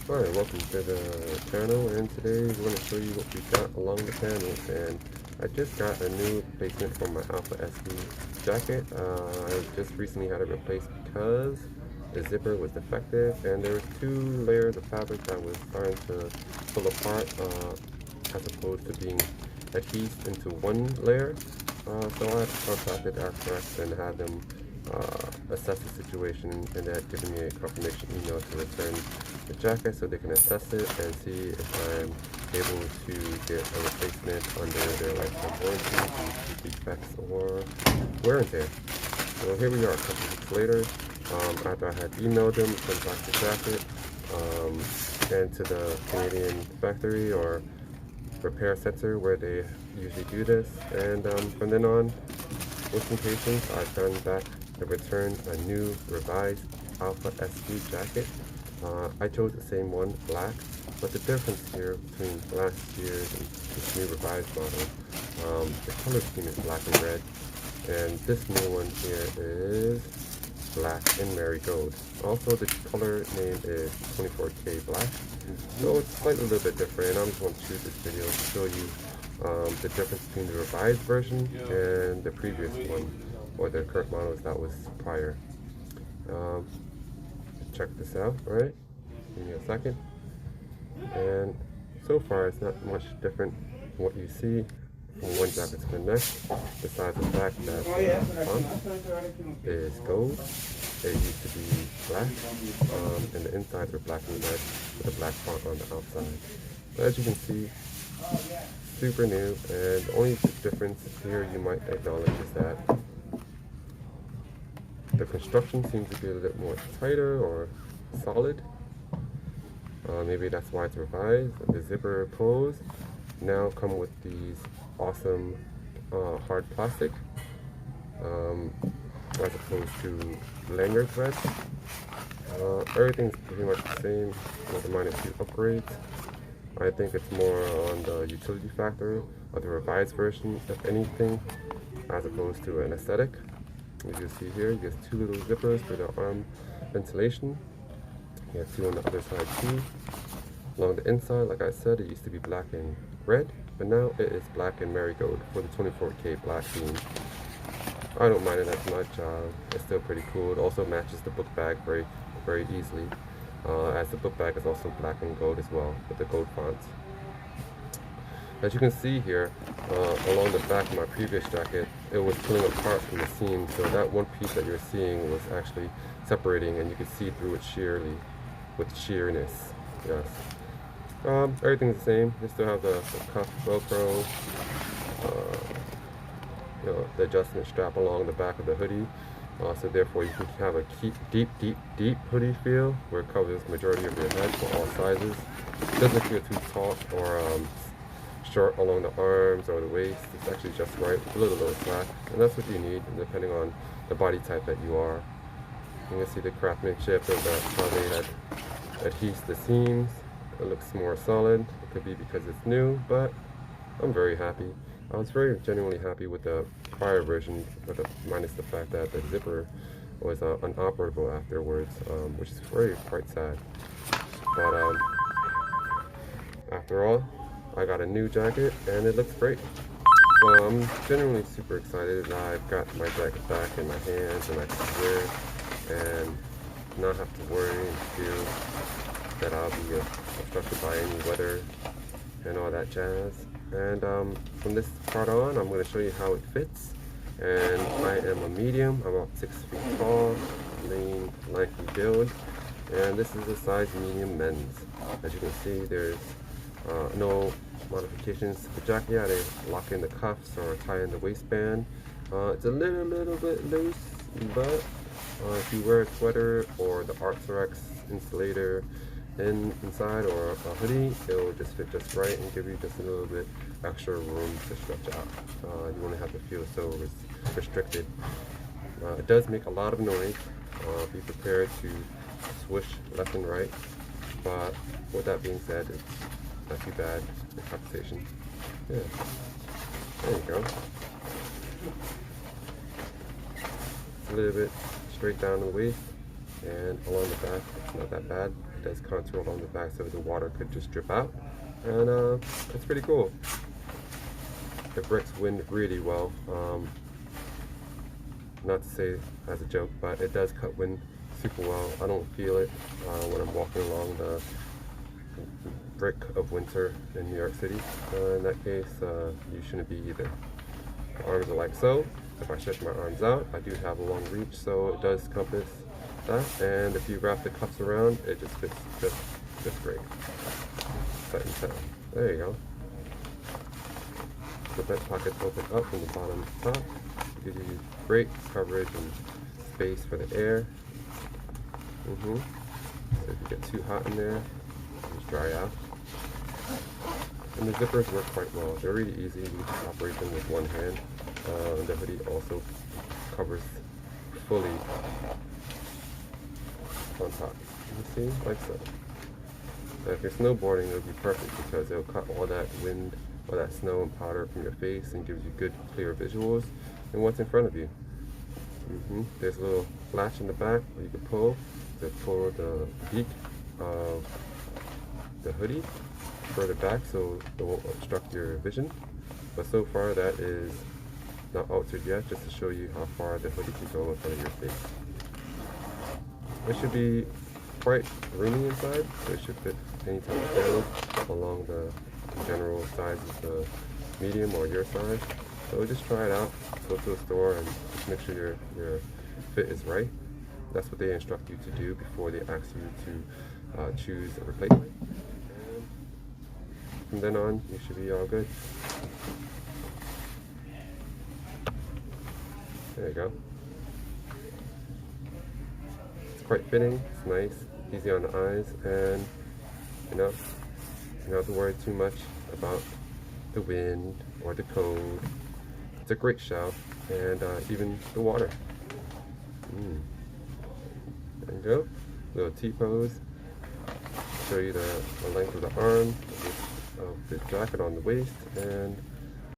Alright, welcome to the channel, and today we're going to show you what we got along the panels. And I just got a new replacement for my Alpha SB jacket. I just recently had it replaced because the zipper was defective and there was 2 layers of fabric that was starting to pull apart as opposed to being adhesed into 1 layer. So I contacted Arcteryx and had them assess the situation, and they're giving me a confirmation email to return the jacket so they can assess it and see if I'm able to get a replacement under their lifetime warranty due to defects or wear and tear. So here we are a couple weeks later, after I had emailed them, sent back the jacket and to the Canadian factory or repair center where they usually do this, and from then on, with some patience, I've gone back to return a new revised Alpha SB jacket. I chose the same one, black, but the difference here between last year's and this new revised model, the color scheme is black and red, and this new one here is black and marigold. Also, the color name is 24K black, so it's slightly a little bit different. I'm just going to choose this video to show you the difference between the revised version and the previous one, or the current models that was prior. Check this out, right? Give me a second. And so far, it's not much different from what you see from one jacket to the next, besides the fact that the font is gold. It used to be black, and the insides were black and red with a black font on the outside. But as you can see, super new, and the only difference here you might acknowledge is that the construction seems to be a little bit more tighter or solid. Maybe that's why it's revised. The zipper pulls now come with these awesome hard plastic, as opposed to lanyard threads. Everything's pretty much the same with a minor few upgrades. I think it's more on the utility factor of the revised version, if anything, as opposed to an aesthetic. As you see here, you get 2 little zippers for the arm ventilation. You have 2 on the other side too. Along the inside, like I said, it used to be black and red, but now it is black and marigold for the 24K black theme. I don't mind it as much. It's still pretty cool. It also matches the book bag very easily, as the book bag is also black and gold as well, with the gold fonts. As you can see here, along the back of my previous jacket, it was pulling apart from the seam, so that one piece that you're seeing was actually separating, and you could see through it with sheerness. Yes. Everything's the same. You still have the cuff Velcro, the adjustment strap along the back of the hoodie. So therefore you can have a deep hoodie feel where it covers the majority of your head for all sizes. It doesn't feel too taut or short along the arms or the waist. It's actually just right, a little slack, and that's what you need depending on the body type that you are. You can see the craftsmanship of how they adhere the seams. It looks more solid. It could be because it's new, but I'm very happy. I was very genuinely happy with the prior version, minus the fact that the zipper was unoperable afterwards, which is quite sad. But after all, I got a new jacket and it looks great. So I'm genuinely super excited. I've got my jacket back in my hands and I can wear it and not have to worry and feel that I'll be obstructed by any weather and all that jazz. And from this part on, I'm going to show you how it fits. And I am a medium. I'm about 6 feet tall, lean, lanky build, and this is a size medium men's. As you can see, there's no modifications to the jacket. Yeah, they lock in the cuffs or tie in the waistband. It's a little bit loose, but if you wear a sweater or the Arcteryx insulator inside or a hoodie, it will just fit just right and give you just a little bit extra room to stretch out. You won't have to feel so restricted. It does make a lot of noise. Be prepared to swish left and right, but with that being said, it's not too bad in compensation. Yeah, there you go. It's a little bit straight down the waist, and along the back, it's not that bad. It does contour along the back so the water could just drip out, and it's pretty cool. It breaks wind really well. Not to say as a joke, but it does cut wind super well. I don't feel it when I'm walking along the brick of winter in New York City. In that case, you shouldn't be either. The arms are like so. If I stretch my arms out, I do have a long reach, so it does compass that. And if you wrap the cuffs around, it just fits just great. Set and set. There you go. The vent pockets open up from the bottom to top. It gives you great coverage and space for the air. So if you get too hot in there, just dry out. And the zippers work quite well. They're really easy. You can just operate them with one hand. And the hoodie also covers fully on top. You see, like so. And if you're snowboarding, it'll be perfect because it'll cut all that wind, all that snow and powder from your face and gives you good, clear visuals and what's in front of you. There's a little latch in the back where you can pull to pull the beak of the hoodie further back so it won't obstruct your vision. But so far that is not altered yet, just to show you how far the hoodie can go in front of your face. It should be quite roomy inside, so it should fit any type of clothes along the general size of the medium or your size. So just try it out, go to a store and just make sure your fit is right. That's what they instruct you to do before they ask you to choose a replacement. And from then on, you should be all good. There you go. It's quite fitting, it's nice, easy on the eyes, and you know, you don't have to worry too much about the wind or the cold. It's a great shout, and even the water. There you go. Little T-pose. Show you the length of the arm, of the jacket on the waist, and